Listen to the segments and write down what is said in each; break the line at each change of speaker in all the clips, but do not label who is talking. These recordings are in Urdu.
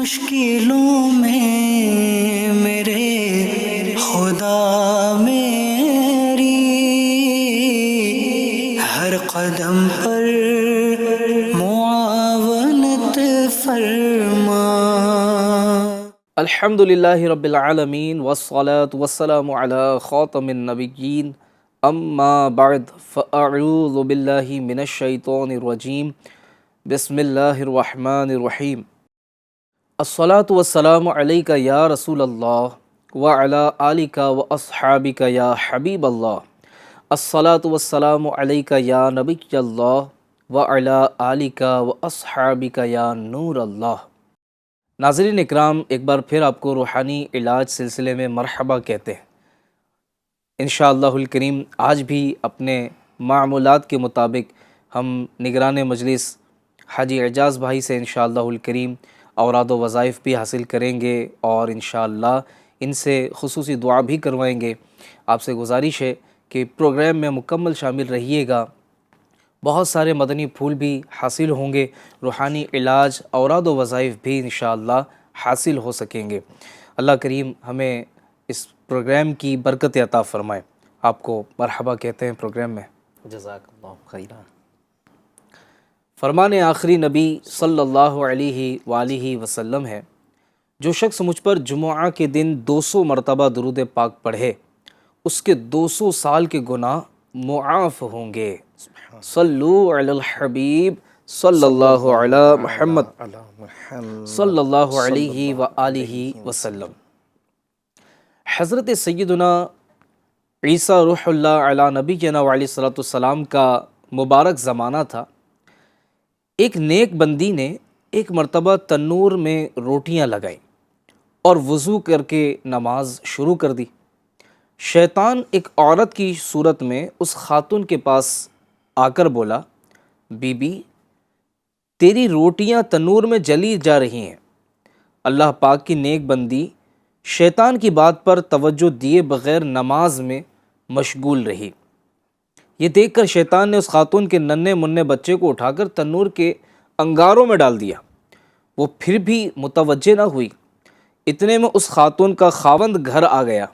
مشکلوں میں میرے خدا میری ہر قدم پر معاونت فرما۔
الحمدللہ رب العالمین والصلاة والسلام علی خاتم النبیین اما بعد فاعوذ باللہ من الشیطان الرجیم بسم اللہ الرحمن الرحیم۔ الصلاة والسلام علیک یا رسول اللہ وعلی آلک واصحابک یا حبیب اللہ۔ الصلاة والسلام علیک یا نبی اللہ وعلی آلک واصحابک یا نور اللہ۔ ناظرین اکرام، ایک بار پھر آپ کو روحانی علاج سلسلے میں مرحبا کہتے ہیں۔ انشاءاللہ الکریم آج بھی اپنے معمولات کے مطابق ہم نگران مجلس حاجی اعجاز بھائی سے انشاءاللہ الکریم اوراد و وظائف بھی حاصل کریں گے اور انشاءاللہ ان سے خصوصی دعا بھی کروائیں گے۔ آپ سے گزارش ہے کہ پروگرام میں مکمل شامل رہیے گا، بہت سارے مدنی پھول بھی حاصل ہوں گے، روحانی علاج اوراد و وظائف بھی انشاءاللہ حاصل ہو سکیں گے۔ اللہ کریم ہمیں اس پروگرام کی برکت عطا فرمائے۔ آپ کو مرحبا کہتے ہیں پروگرام میں۔ جزاک اللہ خیرہ۔ فرمان آخری نبی صلی اللہ علیہ وآلہ وسلم ہے، جو شخص مجھ پر جمعہ کے دن 200 مرتبہ درود پاک پڑھے اس کے 200 سال کے گناہ معاف ہوں گے۔ صلو علی الحبیب صلی اللہ علی محمد صلی اللہ علیہ وآلہ وسلم۔ حضرت سیدنا عیسیٰ روح اللہ علی نبینا علیہ الصلوۃ والسلام کا مبارک زمانہ تھا۔ ایک نیک بندی نے ایک مرتبہ تنور میں روٹیاں لگائیں اور وضو کر کے نماز شروع کر دی۔ شیطان ایک عورت کی صورت میں اس خاتون کے پاس آ کر بولا، بی بی تیری روٹیاں تنور میں جلی جا رہی ہیں۔ اللہ پاک کی نیک بندی شیطان کی بات پر توجہ دیے بغیر نماز میں مشغول رہی۔ یہ دیکھ کر شیطان نے اس خاتون کے ننھے منھے بچے کو اٹھا کر تنور کے انگاروں میں ڈال دیا۔ وہ پھر بھی متوجہ نہ ہوئی۔ اتنے میں اس خاتون کا خاوند گھر آ گیا۔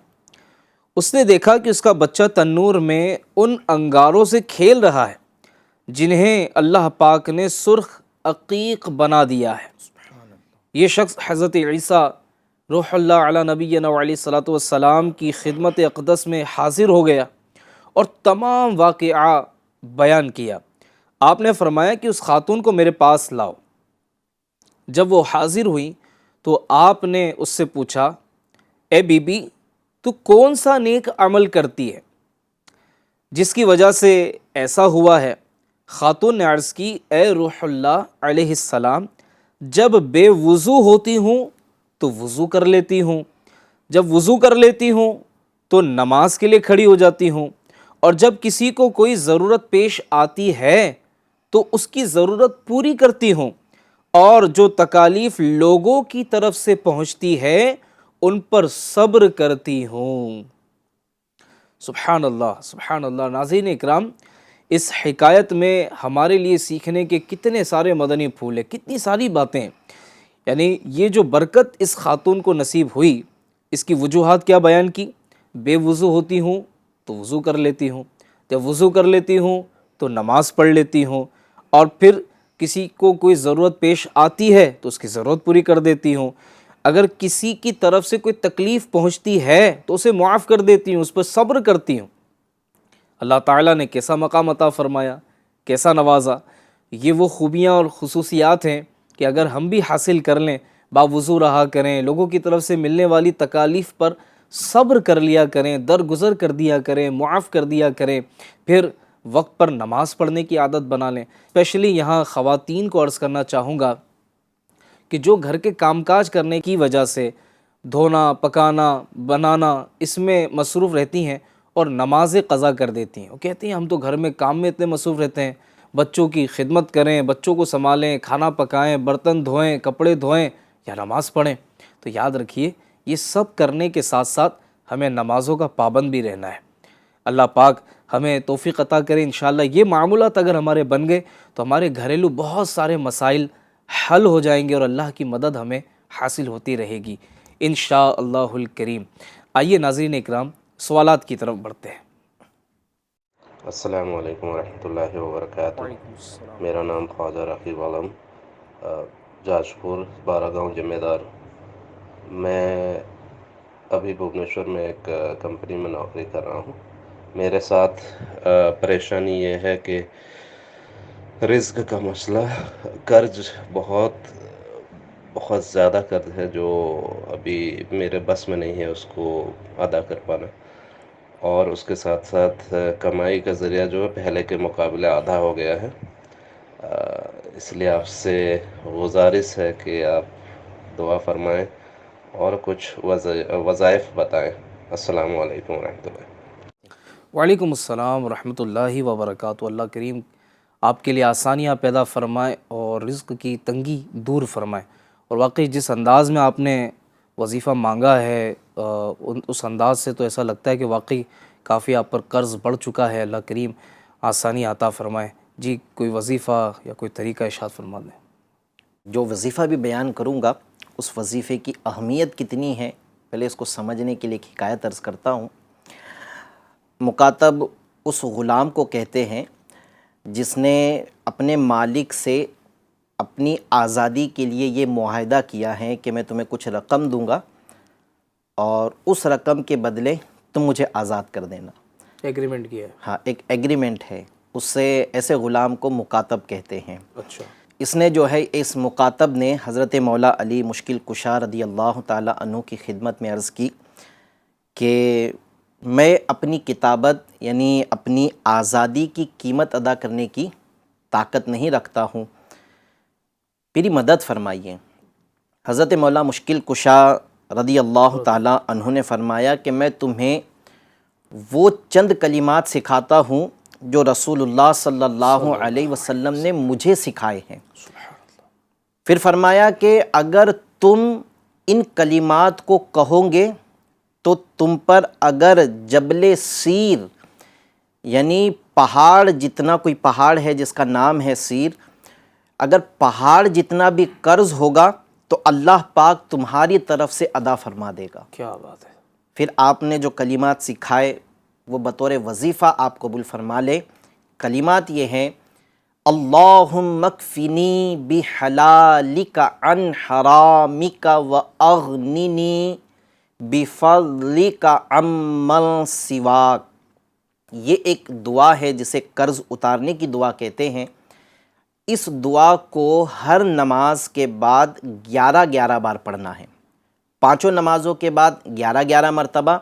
اس نے دیکھا کہ اس کا بچہ تنور میں ان انگاروں سے کھیل رہا ہے جنہیں اللہ پاک نے سرخ عقیق بنا دیا ہے۔ یہ شخص حضرت عیسیٰ روح اللہ علی نبینا علیہ الصلوۃ والسلام کی خدمت اقدس میں حاضر ہو گیا اور تمام واقعہ بیان کیا۔ آپ نے فرمایا کہ اس خاتون کو میرے پاس لاؤ۔ جب وہ حاضر ہوئی تو آپ نے اس سے پوچھا، اے بی بی تو کون سا نیک عمل کرتی ہے جس کی وجہ سے ایسا ہوا ہے؟ خاتون نے عرض کی، اے روح اللہ علیہ السلام، جب بے وضو ہوتی ہوں تو وضو کر لیتی ہوں، جب وضو کر لیتی ہوں تو نماز کے لیے کھڑی ہو جاتی ہوں، اور جب کسی کو کوئی ضرورت پیش آتی ہے تو اس کی ضرورت پوری کرتی ہوں، اور جو تکالیف لوگوں کی طرف سے پہنچتی ہے ان پر صبر کرتی ہوں۔ سبحان اللہ، سبحان اللہ۔ ناظرین اکرام، اس حکایت میں ہمارے لیے سیکھنے کے کتنے سارے مدنی پھول ہیں، کتنی ساری باتیں ہیں۔ یعنی یہ جو برکت اس خاتون کو نصیب ہوئی، اس کی وجوہات کیا بیان کی؟ بے وضو ہوتی ہوں تو وضو کر لیتی ہوں، جب وضو کر لیتی ہوں تو نماز پڑھ لیتی ہوں، اور پھر کسی کو کوئی ضرورت پیش آتی ہے تو اس کی ضرورت پوری کر دیتی ہوں، اگر کسی کی طرف سے کوئی تکلیف پہنچتی ہے تو اسے معاف کر دیتی ہوں، اس پر صبر کرتی ہوں۔ اللہ تعالیٰ نے کیسا مقام عطا فرمایا، کیسا نوازا۔ یہ وہ خوبیاں اور خصوصیات ہیں کہ اگر ہم بھی حاصل کر لیں، باوضو رہا کریں، لوگوں کی طرف سے ملنے والی تکالیف پر صبر کر لیا کریں، درگزر کر دیا کریں، معاف کر دیا کریں، پھر وقت پر نماز پڑھنے کی عادت بنا لیں۔ اسپیشلی یہاں خواتین کو عرض کرنا چاہوں گا کہ جو گھر کے کام کاج کرنے کی وجہ سے دھونا، پکانا، بنانا اس میں مصروف رہتی ہیں اور نماز قضا کر دیتی ہیں، وہ کہتی ہیں ہم تو گھر میں کام میں اتنے مصروف رہتے ہیں، بچوں کی خدمت کریں، بچوں کو سنبھالیں، کھانا پکائیں، برتن دھوئیں، کپڑے دھوئیں یا نماز پڑھیں۔ تو یاد رکھیے یہ سب کرنے کے ساتھ ساتھ ہمیں نمازوں کا پابند بھی رہنا ہے۔ اللہ پاک ہمیں توفیق عطا کرے۔ انشاءاللہ یہ معمولات اگر ہمارے بن گئے تو ہمارے گھریلو بہت سارے مسائل حل ہو جائیں گے اور اللہ کی مدد ہمیں حاصل ہوتی رہے گی انشاءاللہ الکریم۔ آئیے ناظرین اکرام سوالات کی طرف بڑھتے ہیں۔
السلام علیکم ورحمۃ اللہ وبرکاتہ۔ میرا نام خواجہ رقیب عالم، جاجپور 12 گاؤں ذمہ دار۔ میں ابھی بھبنیشور میں ایک کمپنی میں نوکری کر رہا ہوں۔ میرے ساتھ پریشانی یہ ہے کہ رزق کا مسئلہ، قرض بہت زیادہ قرض ہے جو ابھی میرے بس میں نہیں ہے اس کو ادا کر پانا، اور اس کے ساتھ ساتھ کمائی کا ذریعہ جو ہے پہلے کے مقابلے آدھا ہو گیا ہے۔ اس لیے آپ سے گزارش ہے کہ آپ دعا فرمائیں اور کچھ وظائف بتائیں۔ السلام علیکم ورحمۃ اللہ۔
وعلیکم السلام ورحمۃ اللہ وبرکاتہ۔ اللہ کریم آپ کے لیے آسانیاں پیدا فرمائے اور رزق کی تنگی دور فرمائے۔ اور واقعی جس انداز میں آپ نے وظیفہ مانگا ہے اس انداز سے تو ایسا لگتا ہے کہ واقعی کافی آپ پر قرض بڑھ چکا ہے۔ اللہ کریم آسانی عطا فرمائے۔ جی کوئی وظیفہ یا کوئی طریقہ ارشاد فرما دیں۔
جو وظیفہ بھی بیان کروں گا اس وظیفے کی اہمیت کتنی ہے پہلے اس کو سمجھنے کے لیے ایک حکایت عرض کرتا ہوں۔ مکاتب اس غلام کو کہتے ہیں جس نے اپنے مالک سے اپنی آزادی کے لیے یہ معاہدہ کیا ہے کہ میں تمہیں کچھ رقم دوں گا اور اس رقم کے بدلے تم مجھے آزاد کر دینا۔
ایگریمنٹ کیا ہے؟
ہاں، ایک ایگریمنٹ ہے، اس سے ایسے غلام کو مکاتب کہتے ہیں۔
اچھا۔
اس نے جو ہے اس مکاتب نے حضرت مولا علی مشکل کشا رضی اللہ تعالیٰ عنہ کی خدمت میں عرض کی کہ میں اپنی کتابت یعنی اپنی آزادی کی قیمت ادا کرنے کی طاقت نہیں رکھتا ہوں، میری مدد فرمائیے۔ حضرت مولا مشکل کشا رضی اللہ تعالیٰ عنہ نے فرمایا کہ میں تمہیں وہ چند کلمات سکھاتا ہوں جو رسول اللہ صلی اللہ علیہ وسلم نے مجھے سکھائے ہیں۔ پھر فرمایا کہ اگر تم ان کلمات کو کہو گے تو تم پر اگر جبل سیر یعنی پہاڑ جتنا، کوئی پہاڑ ہے جس کا نام ہے سیر، اگر پہاڑ جتنا بھی قرض ہوگا تو اللہ پاک تمہاری طرف سے ادا فرما دے گا۔
کیا بات ہے۔
پھر آپ نے جو کلمات سکھائے وہ بطور وظیفہ آپ قبول فرما لے۔ کلمات یہ ہیں: اللہم اکفنی بحلالک عن حرامک واغننی بفضلک عمن سواک۔ یہ ایک دعا ہے جسے قرض اتارنے کی دعا کہتے ہیں۔ اس دعا کو ہر نماز کے بعد 11 بار پڑھنا ہے، 5 نمازوں کے بعد 11 مرتبہ،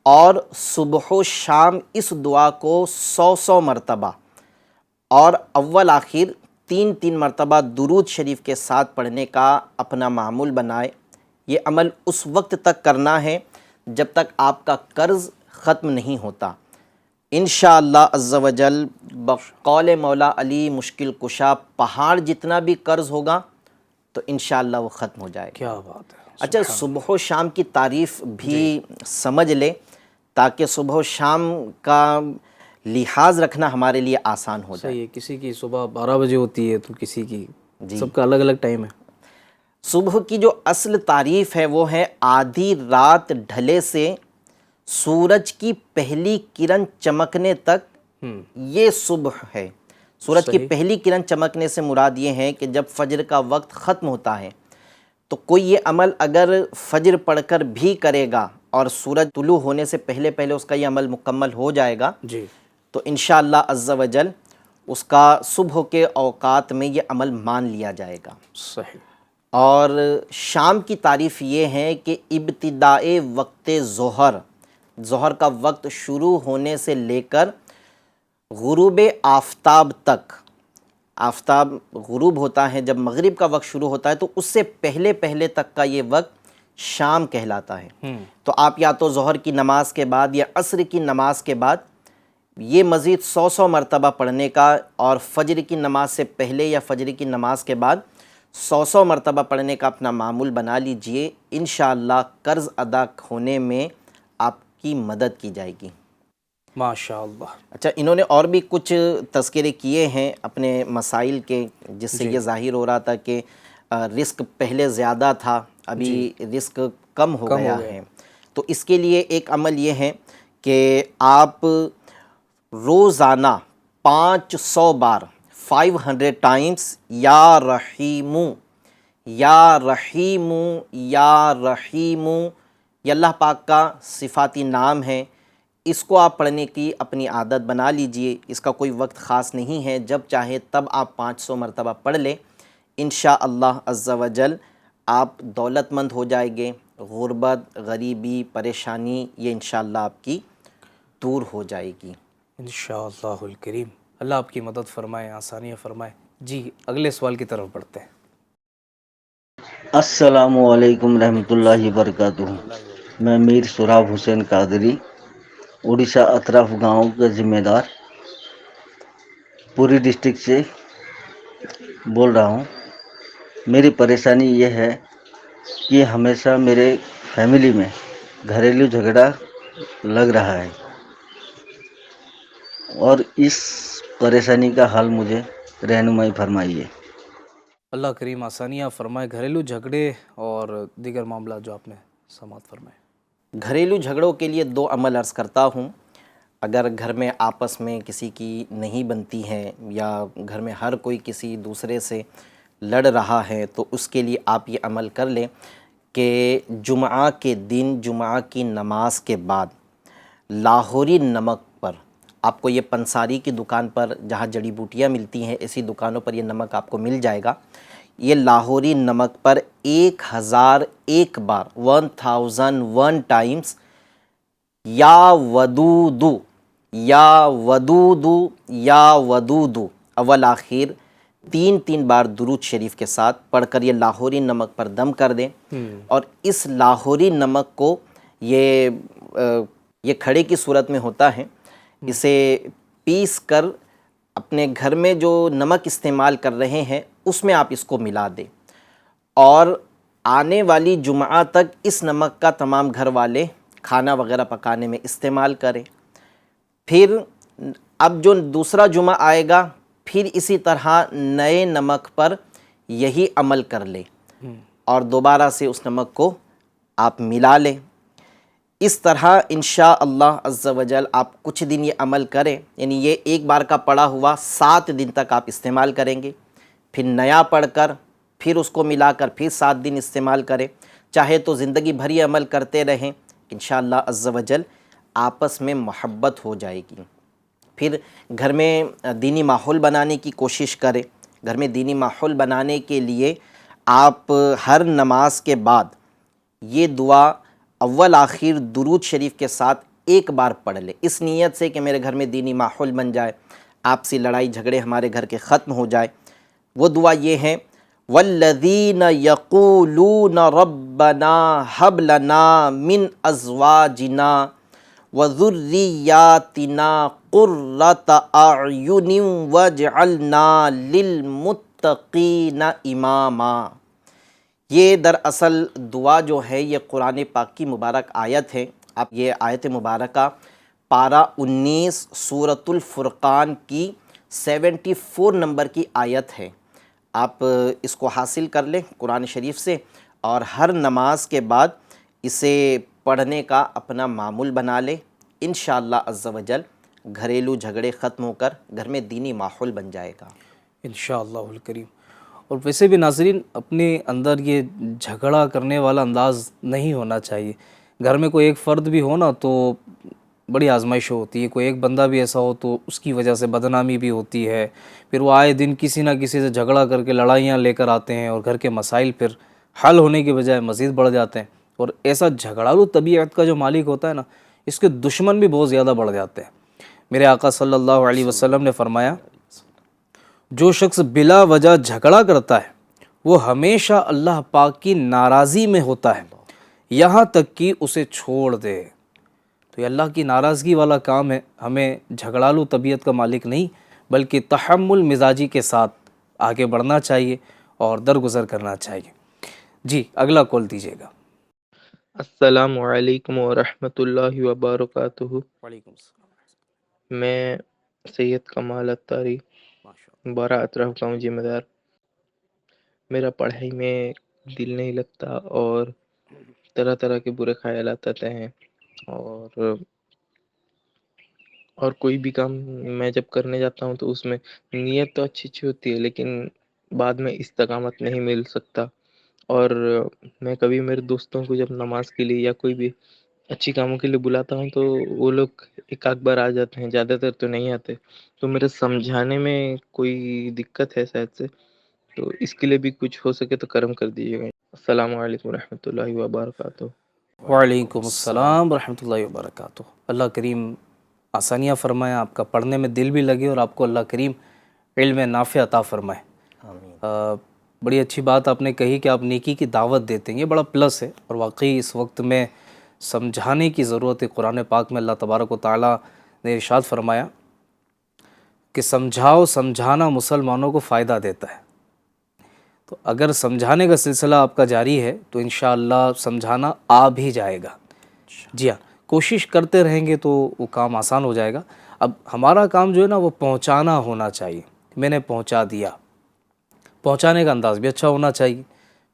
اور صبح و شام اس دعا کو 100 مرتبہ، اور اول آخر 3 مرتبہ درود شریف کے ساتھ پڑھنے کا اپنا معمول بنائے۔ یہ عمل اس وقت تک کرنا ہے جب تک آپ کا قرض ختم نہیں ہوتا۔ انشاءاللہ عز و جل بقول مولا علی مشکل کشا پہاڑ جتنا بھی قرض ہوگا تو انشاءاللہ وہ ختم ہو جائے گا۔
کیا بات ہے۔
اچھا، صبح و شام کی تعریف بھی سمجھ لے تاکہ صبح و شام کا لحاظ رکھنا ہمارے لیے آسان ہو جائے۔
صحیح ہے، کسی کی صبح 12 بجے ہوتی ہے تو کسی کی سب کا الگ الگ ٹائم ہے۔
صبح کی جو اصل تعریف ہے وہ ہے آدھی رات ڈھلے سے سورج کی پہلی کرن چمکنے تک، یہ صبح ہے۔ سورج کی پہلی کرن چمکنے سے مراد یہ ہے کہ جب فجر کا وقت ختم ہوتا ہے تو کوئی یہ عمل اگر فجر پڑھ کر بھی کرے گا اور سورج طلوع ہونے سے پہلے اس کا یہ عمل مکمل ہو جائے گا
جی،
تو انشاءاللہ عز و جل اس کا صبح کے اوقات میں یہ عمل مان لیا جائے گا۔
صحیح۔
اور شام کی تعریف یہ ہے کہ ابتدائے وقت ظہر کا وقت شروع ہونے سے لے کر غروب آفتاب تک، آفتاب غروب ہوتا ہے جب مغرب کا وقت شروع ہوتا ہے تو اس سے پہلے تک کا یہ وقت شام کہلاتا ہے۔ تو آپ یا تو ظہر کی نماز کے بعد یا عصر کی نماز کے بعد یہ مزید 100 مرتبہ پڑھنے کا، اور فجر کی نماز سے پہلے یا فجر کی نماز کے بعد 100 مرتبہ پڑھنے کا اپنا معمول بنا لیجئے۔ انشاءاللہ قرض ادا ہونے میں آپ کی مدد کی جائے گی۔
ماشاءاللہ۔
اچھا، انہوں نے اور بھی کچھ تذکرے کیے ہیں اپنے مسائل کے، جس سے یہ ظاہر ہو رہا تھا کہ رزق پہلے زیادہ تھا ابھی
جی
رزق کم ہو
کم ہو
گیا
گیا
ہے، تو اس کے لیے ایک عمل یہ ہے کہ آپ روزانہ 500 بار 500 ٹائمز یا رحیمو یا رحیمو یا رحیمو، یہ اللہ پاک کا صفاتی نام ہے، اس کو آپ پڑھنے کی اپنی عادت بنا لیجئے۔ اس کا کوئی وقت خاص نہیں ہے، جب چاہے تب آپ 500 مرتبہ پڑھ لیں، انشاءاللہ عز و جل آپ دولت مند ہو جائیں گے، غربت، غریبی، پریشانی یہ انشاءاللہ آپ کی دور ہو جائے گی۔
انشاءاللہ الکریم، اللہ آپ کی مدد فرمائے، آسانیاں فرمائے۔ جی اگلے سوال کی طرف بڑھتے ہیں۔
السلام علیکم رحمۃ اللہ وبرکاتہ۔
اللہ وبرکاتہ۔
میں میر سراب حسین قادری، اڑیسہ اطراف گاؤں کا ذمہ دار، پوری ڈسٹرکٹ سے بول رہا ہوں۔ میری پریشانی یہ ہے کہ ہمیشہ میرے فیملی میں گھریلو جھگڑا لگ رہا ہے، اور اس پریشانی کا حل مجھے رہنمائی فرمائیے۔
اللہ کریم آسانیاں فرمائے۔ گھریلو جھگڑے اور دیگر معاملات جو آپ نے سماعت فرمائے۔
گھریلو جھگڑوں کے لیے 2 عمل عرض کرتا ہوں۔ اگر گھر میں آپس میں کسی کی نہیں بنتی ہے یا گھر میں ہر کوئی کسی دوسرے سے لڑ رہا ہے، تو اس کے لیے آپ یہ عمل کر لیں کہ جمعہ کے دن جمعہ کی نماز کے بعد لاہوری نمک پر، آپ کو یہ پنساری کی دکان پر جہاں جڑی بوٹیاں ملتی ہیں ایسی دکانوں پر یہ نمک آپ کو مل جائے گا، یہ لاہوری نمک پر 1001 بار 1001 ٹائمز یا ودودو یا ودودو یا ودودو اول آخر 3 بار درود شریف کے ساتھ پڑھ کر یہ لاہوری نمک پر دم کر دیں، اور اس لاہوری نمک کو یہ کھڑے کی صورت میں ہوتا ہے، اسے پیس کر اپنے گھر میں جو نمک استعمال کر رہے ہیں اس میں آپ اس کو ملا دیں، اور آنے والی جمعہ تک اس نمک کا تمام گھر والے کھانا وغیرہ پکانے میں استعمال کریں۔ پھر اب جو دوسرا جمعہ آئے گا پھر اسی طرح نئے نمک پر یہی عمل کر لیں، اور دوبارہ سے اس نمک کو آپ ملا لیں۔ اس طرح انشاءاللہ عز و جل آپ کچھ دن یہ عمل کریں، یعنی یہ ایک بار کا پڑا ہوا 7 دن تک آپ استعمال کریں گے، پھر نیا پڑھ کر پھر اس کو ملا کر پھر 7 دن استعمال کریں، چاہے تو زندگی بھر یہ عمل کرتے رہیں، انشاءاللہ عز و جل آپس میں محبت ہو جائے گی۔ پھر گھر میں دینی ماحول بنانے کی کوشش کریں۔ گھر میں دینی ماحول بنانے کے لیے آپ ہر نماز کے بعد یہ دعا اول آخر درود شریف کے ساتھ 1 بار پڑھ لیں، اس نیت سے کہ میرے گھر میں دینی ماحول بن جائے، آپسی لڑائی جھگڑے ہمارے گھر کے ختم ہو جائے۔ وہ دعا یہ ہے: والذین یقولون ربنا ھب لنا من ازواجنا وذریاتنا قرۃ اعین واجعلنا للمتقین اماما۔ یہ دراصل دعا جو ہے یہ قرآن پاک کی مبارک آیت ہے۔ آپ یہ آیت مبارکہ پارہ 19 سورۃ الفرقان کی 74 نمبر کی آیت ہے، آپ اس کو حاصل کر لیں قرآن شریف سے، اور ہر نماز کے بعد اسے پڑھنے کا اپنا معمول بنا لیں، انشاءاللہ عز و جل گھریلو جھگڑے ختم ہو کر گھر میں دینی ماحول بن جائے گا
انشاءاللہ الکریم۔ اور ویسے بھی ناظرین، اپنے اندر یہ جھگڑا کرنے والا انداز نہیں ہونا چاہیے۔ گھر میں کوئی ایک فرد بھی ہو نا تو بڑی آزمائش ہوتی ہے، کوئی ایک بندہ بھی ایسا ہو تو اس کی وجہ سے بدنامی بھی ہوتی ہے، پھر وہ آئے دن کسی نہ کسی سے جھگڑا کر کے لڑائیاں لے کر آتے ہیں، اور گھر کے مسائل پھر حل ہونے کے بجائے مزید بڑھ جاتے ہیں، اور ایسا جھگڑالو طبیعت کا جو مالک ہوتا ہے نا، اس کے دشمن بھی بہت زیادہ بڑھ جاتے ہیں۔ میرے آقا صلی اللہ علیہ وسلم نے فرمایا، جو شخص بلا وجہ جھگڑا کرتا ہے وہ ہمیشہ اللہ پاک کی ناراضی میں ہوتا ہے یہاں تک کہ اسے چھوڑ دے۔ تو یہ اللہ کی ناراضگی والا کام ہے۔ ہمیں جھگڑالو طبیعت کا مالک نہیں بلکہ تحمل مزاجی کے ساتھ آگے بڑھنا چاہیے اور درگزر کرنا چاہیے۔ جی اگلا کال دیجیے گا۔
السلام علیکم ورحمۃ اللہ وبرکاتہ۔
وعلیکم السلام۔
میں سید کمال اتاری،
ماشاء اللہ۔
بارہ اطراف گاؤں ذمہ دار۔ میرا پڑھائی میں دل نہیں لگتا اور طرح طرح کے برے خیالات آتے ہیں، اور کوئی بھی کام میں جب کرنے جاتا ہوں تو اس میں نیت تو اچھی اچھی ہوتی ہے، لیکن بعد میں استقامت نہیں مل سکتا۔ اور میں کبھی میرے دوستوں کو جب نماز کے لیے یا کوئی بھی اچھی کاموں کے لیے بلاتا ہوں تو وہ لوگ ایک آدھ بار آ جاتے ہیں، زیادہ تر تو نہیں آتے، تو میرے سمجھانے میں کوئی دقت ہے شاید سے، تو اس کے لیے بھی کچھ ہو سکے تو کرم کر دیجیے گا۔ السلام علیکم ورحمۃ اللہ وبرکاتہ۔
وعلیکم السلام ورحمۃ اللہ وبرکاتہ۔ اللہ کریم آسانیاں فرمائے، آپ کا پڑھنے میں دل بھی لگے، اور آپ کو اللہ کریم علم نافع عطا فرمائے۔ بڑی اچھی بات آپ نے کہی کہ آپ نیکی کی دعوت دیتے ہیں، یہ بڑا پلس ہے، اور واقعی اس وقت میں سمجھانے کی ضرورت ہے۔ قرآن پاک میں اللہ تبارک و تعالیٰ نے ارشاد فرمایا کہ سمجھاؤ، سمجھانا مسلمانوں کو فائدہ دیتا ہے۔ تو اگر سمجھانے کا سلسلہ آپ کا جاری ہے تو انشاءاللہ سمجھانا آ بھی جائے گا۔ جی ہاں، کوشش کرتے رہیں گے تو وہ کام آسان ہو جائے گا۔ اب ہمارا کام جو ہے نا وہ پہنچانا ہونا چاہیے۔ میں نے پہنچا دیا، پہنچانے کا انداز بھی اچھا ہونا چاہیے،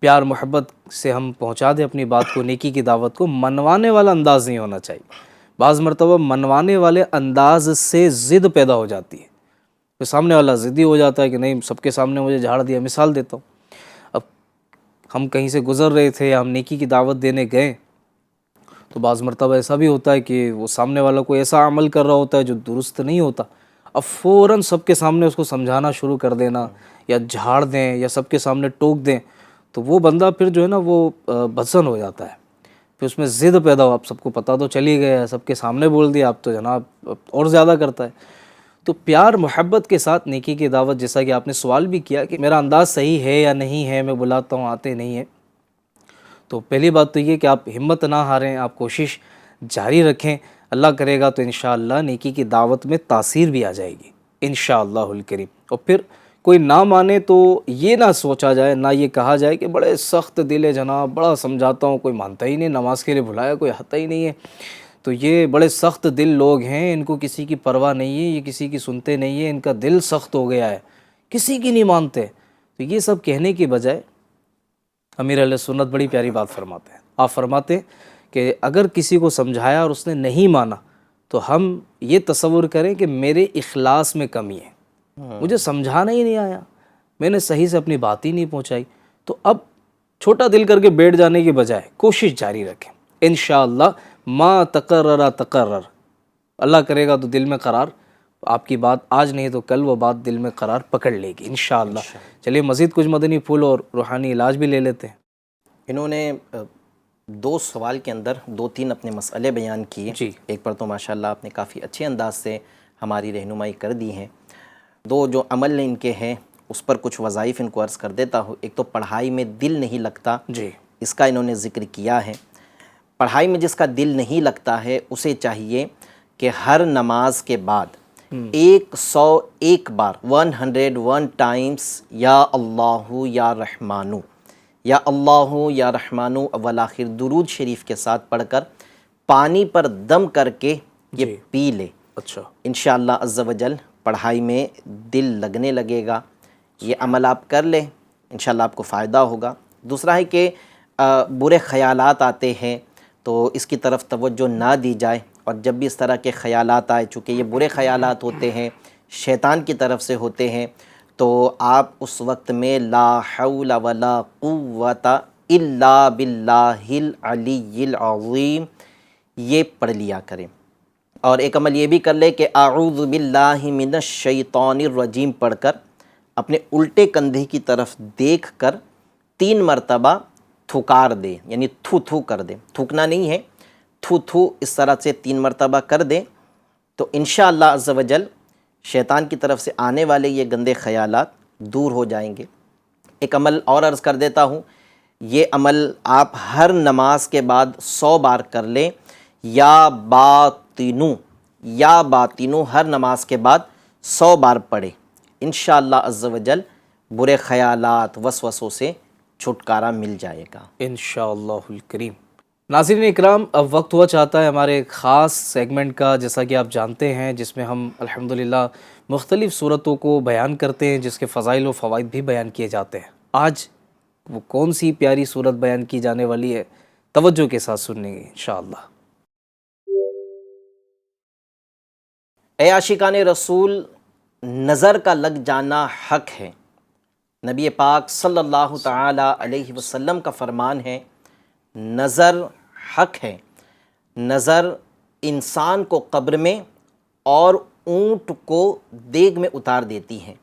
پیار محبت سے ہم پہنچا دیں اپنی بات کو، نیکی کی دعوت کو۔ منوانے والا انداز نہیں ہونا چاہیے۔ بعض مرتبہ منوانے والے انداز سے ضد پیدا ہو جاتی ہے، تو سامنے والا ضدی ہو جاتا ہے کہ نہیں، سب کے سامنے مجھے جھاڑ دیا۔ مثال دیتا ہوں، اب ہم کہیں سے گزر رہے تھے یا ہم نیکی کی دعوت دینے گئے، تو بعض مرتبہ ایسا بھی ہوتا ہے کہ وہ سامنے والا کوئی ایسا عمل کر رہا ہوتا ہے جو درست نہیں ہوتا، اب فوراً سب کے سامنے اس کو سمجھانا شروع کر دینا، یا جھاڑ دیں یا سب کے سامنے ٹوک دیں، تو وہ بندہ پھر جو ہے نا وہ بدظن ہو جاتا ہے، پھر اس میں ضد پیدا ہو۔ آپ سب کو پتہ تو چل ہی گیا ہے، سب کے سامنے بول دیا، آپ تو جناب اور زیادہ کرتا ہے۔ تو پیار محبت کے ساتھ نیکی کی دعوت، جیسا کہ آپ نے سوال بھی کیا کہ میرا انداز صحیح ہے یا نہیں ہے، میں بلاتا ہوں آتے نہیں ہیں، تو پہلی بات تو یہ کہ آپ ہمت نہ ہاریں، آپ کوشش جاری رکھیں۔ اللہ کرے گا تو انشاءاللہ نیکی کی دعوت میں تاثیر بھی آ جائے گی انشاءاللہ الکریم۔ اور پھر کوئی نہ مانے تو یہ نہ سوچا جائے، نہ یہ کہا جائے کہ بڑے سخت دل ہے جناب، بڑا سمجھاتا ہوں کوئی مانتا ہی نہیں، نماز کے لیے بلایا کوئی آتا ہی نہیں ہے، تو یہ بڑے سخت دل لوگ ہیں، ان کو کسی کی پرواہ نہیں ہے، یہ کسی کی سنتے نہیں ہیں، ان کا دل سخت ہو گیا ہے، کسی کی نہیں مانتے۔ تو یہ سب کہنے کی بجائے امیر علیہ سنت بڑی پیاری بات فرماتے ہیں۔ آپ فرماتے ہیں کہ اگر کسی کو سمجھایا اور اس نے نہیں مانا تو ہم یہ تصور کریں کہ میرے اخلاص میں کمی ہے، مجھے سمجھانا ہی نہیں آیا، میں نے صحیح سے اپنی بات ہی نہیں پہنچائی، تو اب چھوٹا دل کر کے بیٹھ جانے کی بجائے کوشش جاری رکھیں۔ انشاءاللہ ما تقرر تقرر، اللہ کرے گا تو دل میں قرار، آپ کی بات آج نہیں تو کل وہ بات دل میں قرار پکڑ لے گی انشاءاللہ۔ چلیے مزید کچھ مدنی پھول اور روحانی علاج بھی لے لیتے ہیں۔
انہوں نے دو سوال کے اندر دو تین اپنے مسئلے بیان کیے،
جی،
ایک پر تو ماشاءاللہ آپ نے کافی اچھے انداز سے ہماری رہنمائی کر دی ہیں، دو جو عمل ان کے ہیں اس پر کچھ وظائف ان کو عرض کر دیتا ہوں۔ ایک تو پڑھائی میں دل نہیں لگتا،
جی،
اس کا انہوں نے ذکر کیا ہے۔ پڑھائی میں جس کا دل نہیں لگتا ہے اسے چاہیے کہ ہر نماز کے بعد 101 بار 101 ٹائمز یا اللہ یا رحمانو، یا اللہ یا رحمانو والآخر درود شریف کے ساتھ پڑھ کر پانی پر دم کر کے یہ
جی،
پی لے۔
اچھا،
انشاءاللہ عز و جل پڑھائی میں دل لگنے لگے گا۔ یہ عمل آپ کر لیں، انشاءاللہ آپ کو فائدہ ہوگا۔ دوسرا ہے کہ برے خیالات آتے ہیں تو اس کی طرف توجہ نہ دی جائے، اور جب بھی اس طرح کے خیالات آئے، چونکہ یہ برے خیالات ہوتے ہیں، شیطان کی طرف سے ہوتے ہیں، تو آپ اس وقت میں لا حول ولا قوت الا باللہ العلی العظیم یہ پڑھ لیا کریں۔ اور ایک عمل یہ بھی کر لے کہ اعوذ باللہ من الشیطان الرجیم پڑھ کر اپنے الٹے کندھے کی طرف دیکھ کر 3 مرتبہ تھکار دے، یعنی تھو تھو کر دے، تھوکنا نہیں ہے، تھو تھو اس طرح سے 3 مرتبہ کر دے، تو انشاءاللہ عز و جل شیطان کی طرف سے آنے والے یہ گندے خیالات دور ہو جائیں گے۔ ایک عمل اور عرض کر دیتا ہوں، یہ عمل آپ ہر نماز کے بعد 100 بار کر لیں، یا باطنو ہر نماز کے بعد 100 بار پڑھے، انشاءاللہ عز و جل برے خیالات وسوسوں سے چھٹکارا مل جائے گا
انشاءاللہ الکریم۔ ناظرین اکرام، اب وقت ہوا چاہتا ہے ہمارے ایک خاص سیگمنٹ کا، جیسا کہ آپ جانتے ہیں، جس میں ہم الحمدللہ مختلف صورتوں کو بیان کرتے ہیں، جس کے فضائل و فوائد بھی بیان کیے جاتے ہیں۔ آج وہ کون سی پیاری صورت بیان کی جانے والی ہے، توجہ کے ساتھ سنیں گے انشاءاللہ۔
اے عاشقان رسول، نظر کا لگ جانا حق ہے۔ نبی پاک صلی اللہ تعالی علیہ وسلم کا فرمان ہے، نظر حق ہے۔ نظر انسان کو قبر میں اور اونٹ کو دیگ میں اتار دیتی ہے۔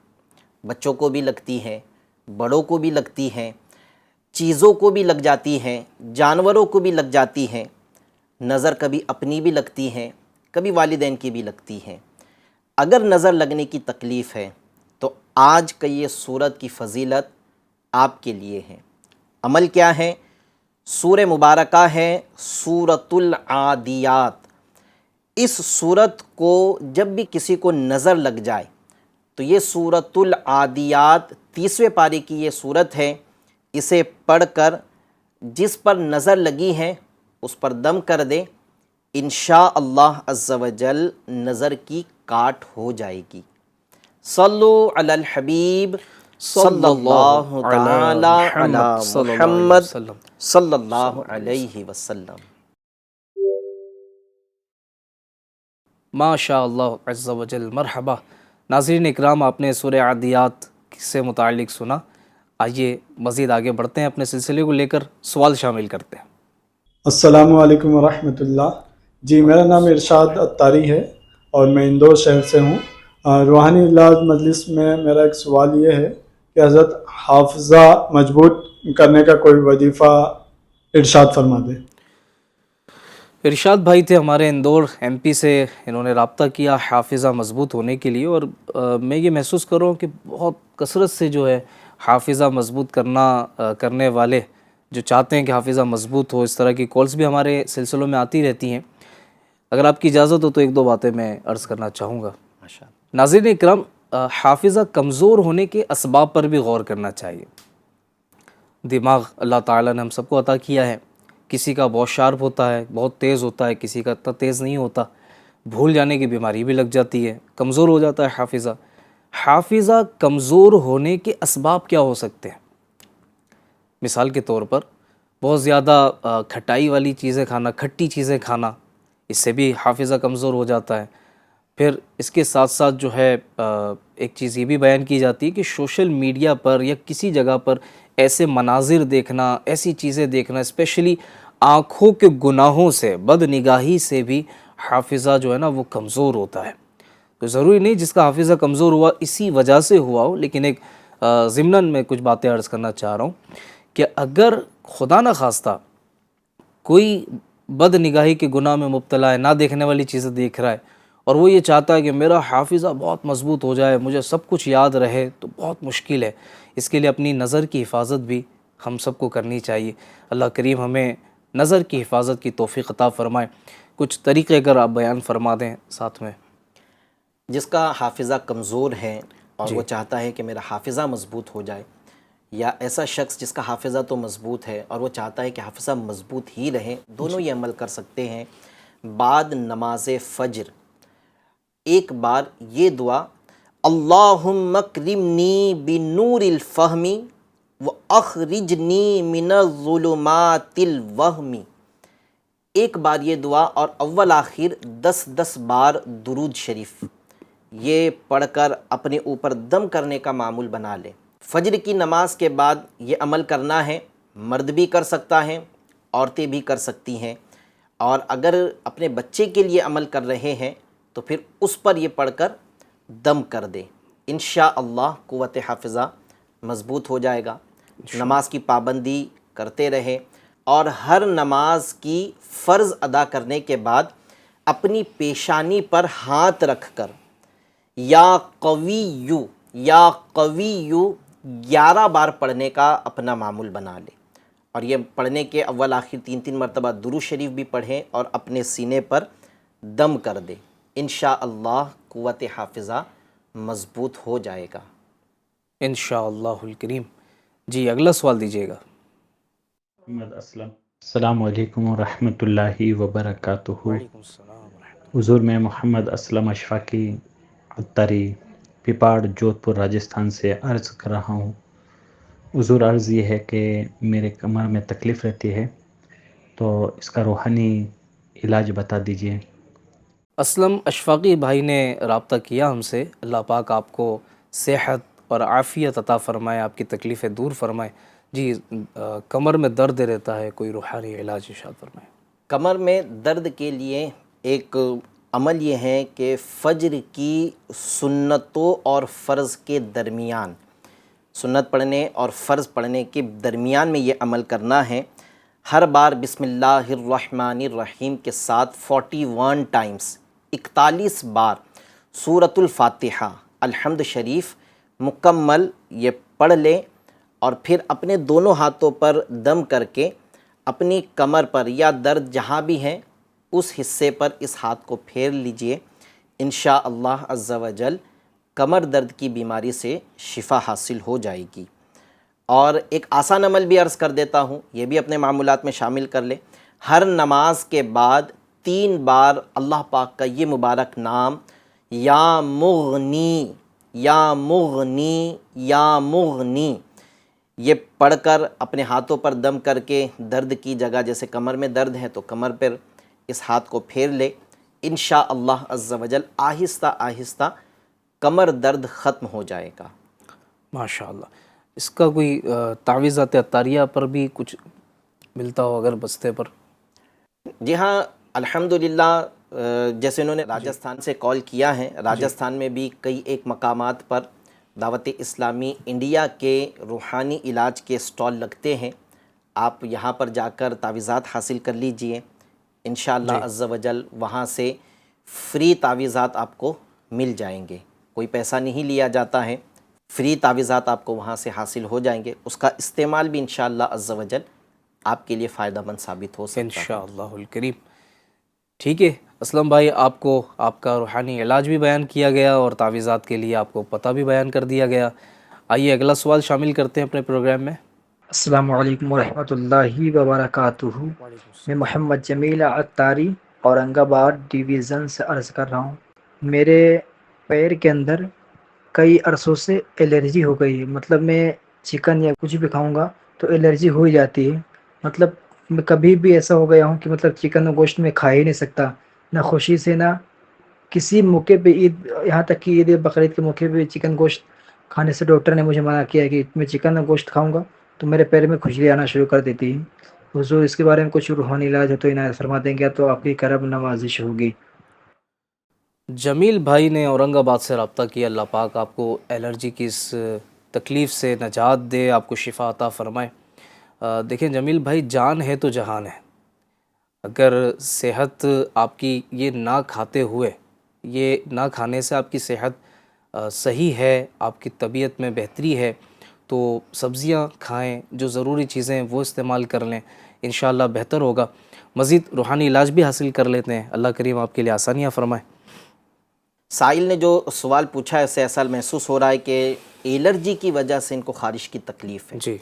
بچوں کو بھی لگتی ہے، بڑوں کو بھی لگتی ہے، چیزوں کو بھی لگ جاتی ہے، جانوروں کو بھی لگ جاتی ہے۔ نظر کبھی اپنی بھی لگتی ہے، کبھی والدین کی بھی لگتی ہے۔ اگر نظر لگنے کی تکلیف ہے تو آج کا یہ سورت کی فضیلت آپ کے لیے ہے۔ عمل کیا ہے؟ سورہ مبارکہ ہے سورۃ العادیات۔ اس سورت کو جب بھی کسی کو نظر لگ جائے تو یہ سورۃ العادیات 30ویں پارے کی یہ سورت ہے، اسے پڑھ کر جس پر نظر لگی ہے اس پر دم کر دے، انشاءاللہ عز و جل نظر کی کاٹ ہو جائے گی۔ صلو علی الحبیب صلی اللہ تعالی علی محمد صلی اللہ علیہ وسلم۔
ماشاء اللہ عز و جل، مرحبا۔ ناظرین اکرام، آپ نے سورہ عادیات سے متعلق سنا۔ آئیے مزید آگے بڑھتے ہیں، اپنے سلسلے کو لے کر سوال شامل کرتے ہیں۔
السلام علیکم ورحمۃ اللہ۔ جی، میرا نام ارشاد اتاری ہے اور میں اندور شہر سے ہوں۔ روحانی علاج مجلس میں میرا ایک سوال یہ ہے کہ حضرت حافظہ مضبوط کرنے کا کوئی وظیفہ ارشاد فرما دے۔
ارشاد بھائی تھے ہمارے اندور ایم پی سے، انہوں نے رابطہ کیا حافظہ مضبوط ہونے کے لیے، اور میں یہ محسوس کر رہا ہوں کہ بہت کثرت سے جو ہے حافظہ مضبوط کرنے والے جو چاہتے ہیں کہ حافظہ مضبوط ہو، اس طرح کی کالز بھی ہمارے سلسلوں میں آتی رہتی ہیں۔ اگر آپ کی اجازت ہو تو ایک دو باتیں میں عرض کرنا چاہوں گا۔ ناظرین اکرام، حافظہ کمزور ہونے کے اسباب پر بھی غور کرنا چاہیے۔ دماغ اللہ تعالیٰ نے ہم سب کو عطا کیا ہے، کسی کا بہت شارپ ہوتا ہے، بہت تیز ہوتا ہے، کسی کا اتنا تیز نہیں ہوتا، بھول جانے کی بیماری بھی لگ جاتی ہے، کمزور ہو جاتا ہے حافظہ۔ حافظہ کمزور ہونے کے اسباب کیا ہو سکتے ہیں؟ مثال کے طور پر بہت زیادہ کھٹائی والی چیزیں کھانا، کھٹی چیزیں کھانا، اس سے بھی حافظہ کمزور ہو جاتا ہے۔ پھر اس کے ساتھ ساتھ جو ہے ایک چیز یہ بھی بیان کی جاتی ہے کہ سوشل میڈیا پر یا کسی جگہ پر ایسے مناظر دیکھنا، ایسی چیزیں دیکھنا، اسپیشلی آنکھوں کے گناہوں سے، بد نگاہی سے بھی حافظہ جو ہے نا وہ کمزور ہوتا ہے۔ تو ضروری نہیں جس کا حافظہ کمزور ہوا اسی وجہ سے ہوا ہو، لیکن ایک ضمناً میں کچھ باتیں عرض کرنا چاہ رہا ہوں کہ اگر خدا نہ خواستہ کوئی بد نگاہی کے گناہ میں مبتلا ہے، نہ دیکھنے والی چیزیں دیکھ رہا ہے، اور وہ یہ چاہتا ہے کہ میرا حافظہ بہت مضبوط ہو جائے، مجھے سب کچھ یاد رہے، تو بہت مشکل ہے۔ اس کے لیے اپنی نظر کی حفاظت بھی ہم سب کو کرنی چاہیے۔ اللہ کریم ہمیں نظر کی حفاظت کی توفیق عطا فرمائے۔ کچھ طریقے اگر آپ بیان فرما دیں ساتھ میں۔
جس کا حافظہ کمزور ہے اور وہ چاہتا ہے کہ میرا حافظہ مضبوط ہو جائے، یا ایسا شخص جس کا حافظہ تو مضبوط ہے اور وہ چاہتا ہے کہ حافظہ مضبوط ہی رہے، دونوں یہ عمل کر سکتے ہیں۔ بعد نماز فجر ایک بار یہ دعا، اللہم اکرمنی بنور الفہم واخرجنی من الظلمات الوہم، ایک بار یہ دعا اور اول آخر 10 بار درود شریف یہ پڑھ کر اپنے اوپر دم کرنے کا معمول بنا لے۔ فجر کی نماز کے بعد یہ عمل کرنا ہے، مرد بھی کر سکتا ہے، عورتیں بھی کر سکتی ہیں، اور اگر اپنے بچے کے لیے عمل کر رہے ہیں تو پھر اس پر یہ پڑھ کر دم کر دے، انشاءاللہ قوت حافظہ مضبوط ہو جائے گا۔ نماز کی پابندی کرتے رہے، اور ہر نماز کی فرض ادا کرنے کے بعد اپنی پیشانی پر ہاتھ رکھ کر یا قویو 11 بار پڑھنے کا اپنا معمول بنا لے، اور یہ پڑھنے کے اول آخر 3 مرتبہ درود شریف بھی پڑھیں اور اپنے سینے پر دم کر دے، انشاءاللہ قوت حافظہ مضبوط ہو جائے گا
انشاءاللہ الکریم۔ جی اگلا سوال دیجیے گا۔
محمد اسلم، السلام علیکم ورحمۃ اللہ وبرکاتہ۔
وعلیکم السلام ورحمۃ
حضور میں محمد اسلم اشفاقی اتاری پپاڑ جودھ پور راجستھان سے عرض کر رہا ہوں حضور عرض یہ ہے کہ میرے کمر میں تکلیف رہتی ہے، تو اس کا روحانی علاج بتا دیجئے۔
اسلم اشفاقی بھائی نے رابطہ کیا ہم سے، اللہ پاک آپ کو صحت اور عافیت عطا فرمائے، آپ کی تکلیفیں دور فرمائے۔ جی کمر میں درد رہتا ہے، کوئی روحانی علاج ارشاد فرمائے۔
کمر میں درد کے لیے ایک عمل یہ ہے کہ فجر کی سنتوں اور فرض کے درمیان، سنت پڑھنے اور فرض پڑھنے کے درمیان میں یہ عمل کرنا ہے۔ ہر بار بسم اللہ الرحمن الرحیم کے ساتھ 41 ٹائمز 41 بار سورۃ الفاتحہ الحمد شریف مکمل یہ پڑھ لیں، اور پھر اپنے دونوں ہاتھوں پر دم کر کے اپنی کمر پر یا درد جہاں بھی ہیں اس حصے پر اس ہاتھ کو پھیر لیجئے۔ انشاءاللہ عز و جل کمر درد کی بیماری سے شفا حاصل ہو جائے گی۔ اور ایک آسان عمل بھی عرض کر دیتا ہوں، یہ بھی اپنے معمولات میں شامل کر لیں۔ ہر نماز کے بعد 3 بار اللہ پاک کا یہ مبارک نام یا مغنی یا مغنی یا مغنی یہ پڑھ کر اپنے ہاتھوں پر دم کر کے درد کی جگہ، جیسے کمر میں درد ہے تو کمر پر اس ہاتھ کو پھیر لے، انشاءاللہ عز و جل آہستہ آہستہ کمر درد ختم ہو جائے گا۔
ماشاءاللہ۔ اس کا کوئی تعویذات عطاریہ پر بھی کچھ ملتا ہو اگر بستے پر؟
جی ہاں، الحمدللہ جیسے انہوں نے راجستھان سے کال کیا ہے، راجستھان میں بھی کئی ایک مقامات پر دعوت اسلامی انڈیا کے روحانی علاج کے سٹال لگتے ہیں، آپ یہاں پر جا کر تعویذات حاصل کر لیجئے، انشاءاللہ عز و جل وہاں سے فری تعویذات آپ کو مل جائیں گے، کوئی پیسہ نہیں لیا جاتا ہے، فری تعویذات آپ کو وہاں سے حاصل ہو جائیں گے، اس کا استعمال بھی انشاءاللہ عز و جل آپ کے لیے فائدہ مند ثابت ہو سکتا ہے
انشاءاللہ الکریم۔ ٹھیک ہے اسلم بھائی، آپ کو آپ کا روحانی علاج بھی بیان کیا گیا اور تعویذات کے لیے آپ کو پتہ بھی بیان کر دیا گیا۔ آئیے اگلا سوال شامل کرتے ہیں اپنے پروگرام میں۔
السلام علیکم ورحمۃ اللہ وبرکاتہ۔ میں محمد جمیل عطاری اورنگ آباد ڈویژن سے عرض کر رہا ہوں۔ میرے پیر کے اندر کئی عرصوں سے الرجی ہو گئی ہے، مطلب میں چکن یا کچھ بھی کھاؤں گا تو الرجی ہو ہی جاتی ہے۔ مطلب میں کبھی بھی ایسا ہو گیا ہوں کہ مطلب چکن و گوشت میں کھا ہی نہیں سکتا، نہ خوشی سے نہ کسی موقع پہ، عید یہاں تک کہ عید بقرعید کے موقع پہ چکن گوشت کھانے سے ڈاکٹر نے مجھے منع کیا ہے کہ میں چکن و گوشت کھاؤں گا تو میرے پیر میں کھجلی آنا شروع کر دیتی ہے۔ حضور اس کے بارے میں کچھ روحانی علاج ہے تو عنایت فرما دیں گے تو آپ کی کرم نوازش ہوگی۔
جمیل بھائی نے اورنگ آباد سے رابطہ کیا، اللہ پاک آپ کو الرجی کی اس تکلیف سے نجات دے، آپ کو شفا عطا فرمائے۔ دیکھیں جمیل بھائی، جان ہے تو جہان ہے، اگر صحت آپ کی یہ نہ کھاتے ہوئے، یہ نہ کھانے سے آپ کی صحت صحیح ہے، آپ کی طبیعت میں بہتری ہے، تو سبزیاں کھائیں، جو ضروری چیزیں ہیں وہ استعمال کر لیں، انشاءاللہ بہتر ہوگا۔ مزید روحانی علاج بھی حاصل کر لیتے ہیں، اللہ کریم آپ کے لیے آسانیاں فرمائے۔
سائل نے جو سوال پوچھا ہے، اسے ایسا محسوس ہو رہا ہے کہ الرجی کی وجہ سے ان کو خارش کی تکلیف ہے۔
جی،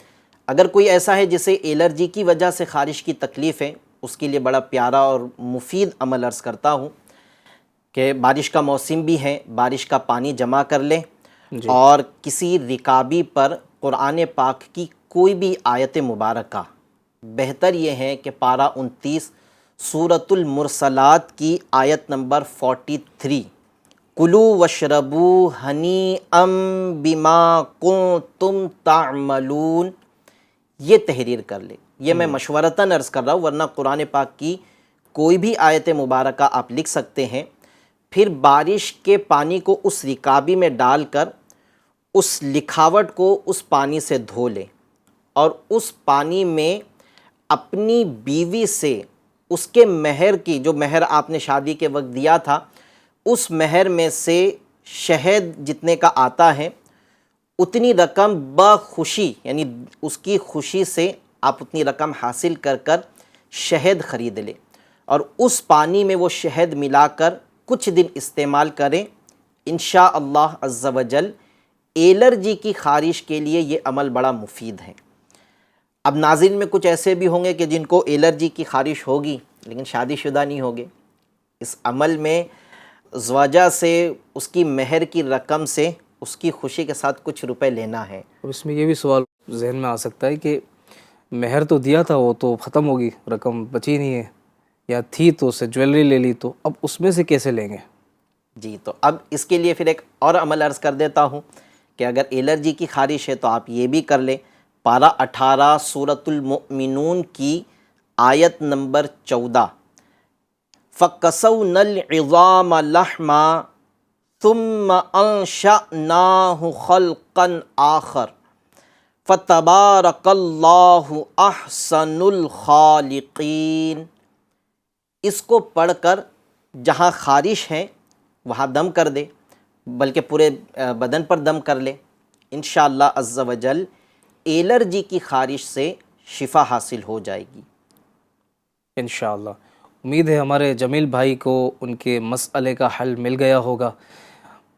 اگر کوئی ایسا ہے جسے الرجی کی وجہ سے خارش کی تکلیف ہے، اس کے لیے بڑا پیارا اور مفید عمل عرض کرتا ہوں کہ بارش کا موسم بھی ہے، بارش کا پانی جمع کر لیں اور کسی رکابی پر قرآن پاک کی کوئی بھی آیت مبارکہ، بہتر یہ ہے کہ پارہ 29 سورۃ المرسلات کی آیت نمبر 43 کُلُوا واشربوا ہنیئا بما کنتم تعملون، یہ تحریر کر لے۔ یہ میں مشورتاً عرض کر رہا ہوں، ورنہ قرآن پاک کی کوئی بھی آیت مبارکہ آپ لکھ سکتے ہیں، پھر بارش کے پانی کو اس رکابی میں ڈال کر اس لکھاوٹ کو اس پانی سے دھو لیں، اور اس پانی میں اپنی بیوی سے اس کے مہر کی، جو مہر آپ نے شادی کے وقت دیا تھا، اس مہر میں سے شہد جتنے کا آتا ہے اتنی رقم بخوشی، یعنی اس کی خوشی سے آپ اتنی رقم حاصل کر کر شہد خرید لیں، اور اس پانی میں وہ شہد ملا کر کچھ دن استعمال کریں، انشاءاللہ عز و جل الرجی کی خارش کے لیے یہ عمل بڑا مفید ہے۔ اب ناظرین میں کچھ ایسے بھی ہوں گے کہ جن کو الرجی کی خارش ہوگی لیکن شادی شدہ نہیں ہوگے، اس عمل میں زوجہ سے اس کی مہر کی رقم سے اس کی خوشی کے ساتھ کچھ روپے لینا ہے۔
اب اس میں یہ بھی سوال ذہن میں آ سکتا ہے کہ مہر تو دیا تھا، وہ تو ختم ہوگی، رقم بچی نہیں ہے، یا تھی تو اسے جویلری لے لی، تو اب اس میں سے کیسے لیں گے؟
جی تو اب اس کے لیے پھر ایک اور عمل عرض کر دیتا ہوں کہ اگر الرجی کی خارش ہے تو آپ یہ بھی کر لیں۔ پارہ 18 سورۃ المؤمنون کی آیت نمبر 14، فَقَسَوْنَا الْعِظَامَ لَحْمًا ثُمَّ أَنشَأْنَاهُ خَلْقًا آخَرَ فَتَبَارَكَ اللَّهُ أَحْسَنُ الْخَالِقِينَ۔ اس کو پڑھ کر جہاں خارش ہے وہاں دم کر دے، بلکہ پورے بدن پر دم کر لے، انشاءاللہ عز و جل الرجی کی خارش سے شفا حاصل ہو جائے گی
انشاءاللہ۔ امید ہے ہمارے جمیل بھائی کو ان کے مسئلے کا حل مل گیا ہوگا۔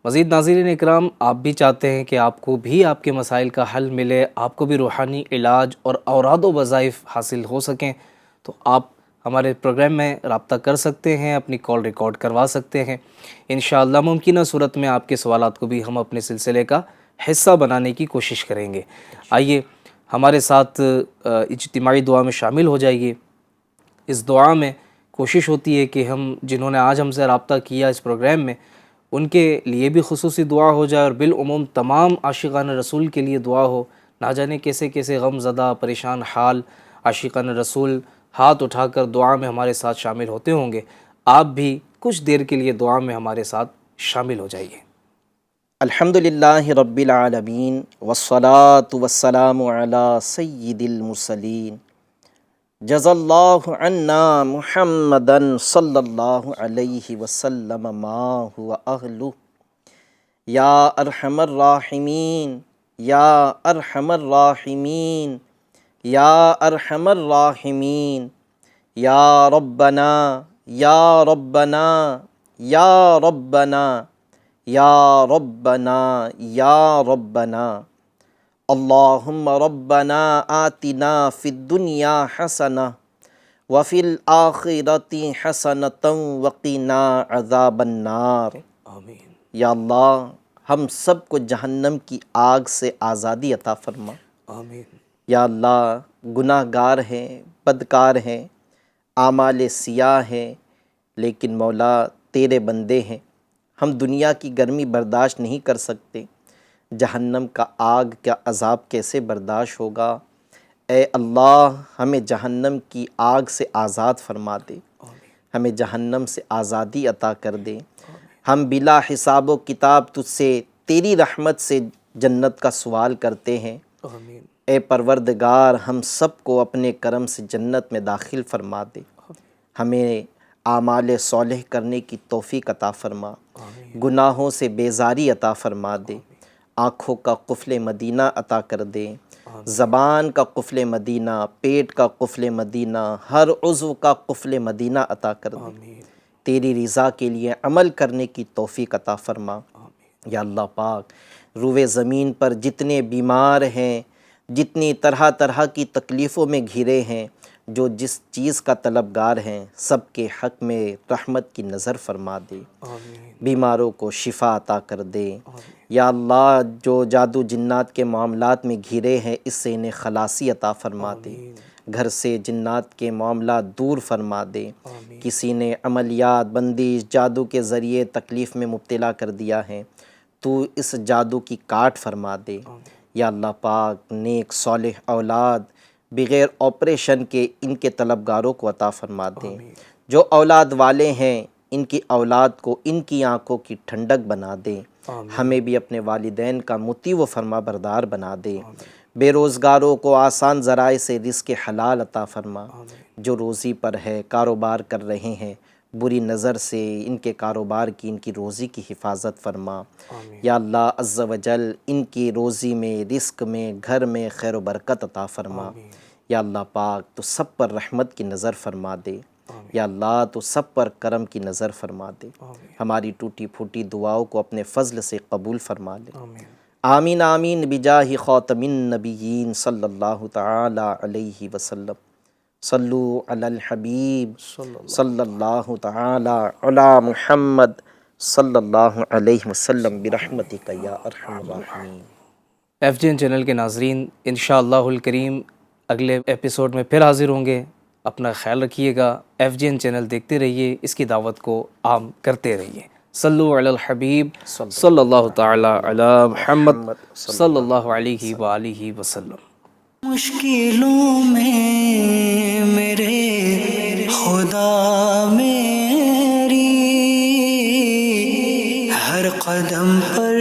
مزید ناظرین اکرام، آپ بھی چاہتے ہیں کہ آپ کو بھی آپ کے مسائل کا حل ملے، آپ کو بھی روحانی علاج اور اوراد و وظائف حاصل ہو سکیں، تو آپ ہمارے پروگرام میں رابطہ کر سکتے ہیں، اپنی کال ریکارڈ کروا سکتے ہیں۔ انشاءاللہ ممکنہ صورت میں آپ کے سوالات کو بھی ہم اپنے سلسلے کا حصہ بنانے کی کوشش کریں گے۔ آئیے ہمارے ساتھ اجتماعی دعا میں شامل ہو جائیے۔ اس دعا میں کوشش ہوتی ہے کہ ہم جنہوں نے آج ہم سے رابطہ کیا اس پروگرام میں، ان کے لیے بھی خصوصی دعا ہو جائے، اور بالعموم تمام عاشقان رسول کے لیے دعا ہو۔ نہ جانے کیسے کیسے غم زدہ پریشان حال عاشقان رسول ہاتھ اٹھا کر دعا میں ہمارے ساتھ شامل ہوتے ہوں گے۔ آپ بھی کچھ دیر کے لیے دعا میں ہمارے ساتھ شامل ہو جائیے۔
الحمدللہ رب العالمین والصلاة والسلام علی سید المرسلین، جزا اللہ عنا محمدا صلی اللہ علیہ وسلم ما هو اہلہ، یا ارحم الراحمین یا ارحم الراحمین یا ارحم الراحمین، یا ربنا یا ربنا یا ربنا یا ربنا یا ربنا، اللہم ربنا آتنا فی الدنیا حسنہ وفی الآخرۃ حسنۃ وقنا عذاب النار۔
آمین۔
یا اللہ ہم سب کو جہنم کی آگ سے آزادی عطا فرما۔
آمین۔
یا اللہ گناہ گار ہیں، بدکار ہیں، اعمال سیاہ ہیں، لیکن مولا تیرے بندے ہیں، ہم دنیا کی گرمی برداشت نہیں کر سکتے، جہنم کا آگ کا عذاب کیسے برداشت ہوگا؟ اے اللہ ہمیں جہنم کی آگ سے آزاد فرما دے، ہمیں جہنم سے آزادی عطا کر دے۔ ہم بلا حساب و کتاب تجھ سے تیری رحمت سے جنت کا سوال کرتے ہیں۔
آمین۔
اے پروردگار ہم سب کو اپنے کرم سے جنت میں داخل فرما دے، ہمیں اعمال صالح کرنے کی توفیق عطا فرما، گناہوں سے بیزاری عطا فرما دے، آنکھوں کا قفل مدینہ عطا کر دے، زبان کا قفل مدینہ، پیٹ کا قفل مدینہ، ہر عضو کا قفل مدینہ عطا کر دے، تیری رضا کے لیے عمل کرنے کی توفیق عطا فرما۔ یا اللہ پاک روئے زمین پر جتنے بیمار ہیں، جتنی طرح طرح کی تکلیفوں میں گھرے ہیں، جو جس چیز کا طلبگار ہیں، سب کے حق میں رحمت کی نظر فرما دے، بیماروں کو شفا عطا کر دے۔ یا اللہ جو جادو جنات کے معاملات میں گھرے ہیں، اس سے انہیں خلاصی عطا فرما دے، گھر سے جنات کے معاملات دور فرما دے۔ کسی نے عملیات بندش جادو کے ذریعے تکلیف میں مبتلا کر دیا ہے، تو اس جادو کی کاٹ فرما دے۔ یا اللہ پاک نیک صالح اولاد بغیر آپریشن کے ان کے طلبگاروں کو عطا فرما دیں، جو اولاد والے ہیں ان کی اولاد کو ان کی آنکھوں کی ٹھنڈک بنا دیں، ہمیں بھی اپنے والدین کا مطیع و فرما بردار بنا دے۔ بے روزگاروں کو آسان ذرائع سے رزق حلال عطا فرما، جو روزی پر ہے کاروبار کر رہے ہیں، بری نظر سے ان کے کاروبار کی ان کی روزی کی حفاظت فرما۔ یا اللہ عز و جل ان کی روزی میں، رزق میں، گھر میں خیر و برکت عطا فرما۔ یا اللہ پاک تو سب پر رحمت کی نظر فرما دے، یا اللہ تو سب پر کرم کی نظر فرما دے، ہماری ٹوٹی پھوٹی دعاؤں کو اپنے فضل سے قبول فرما لے۔ آمین آمین بجاہ خاتم النبیین صلی اللہ تعالی علیہ وسلم۔ صلو علی الحبیب صلی اللہ تعالی علی محمد صلی اللہ علیہ وسلم برحمتک یا ارحم الراحمین۔
FGN چینل کے ناظرین، انشاءاللہ الکریم اگلے ایپیسوڈ میں پھر حاضر ہوں گے. اپنا خیال رکھیے گا. FGN چینل دیکھتے رہیے، اس کی دعوت کو عام کرتے رہیے. صلو علی الحبیب صلی اللہ تعالی علی محمد صلی اللہ علیہ وآلہ وسلم.
مشکلوں میں میرے خدا میری ہر قدم پر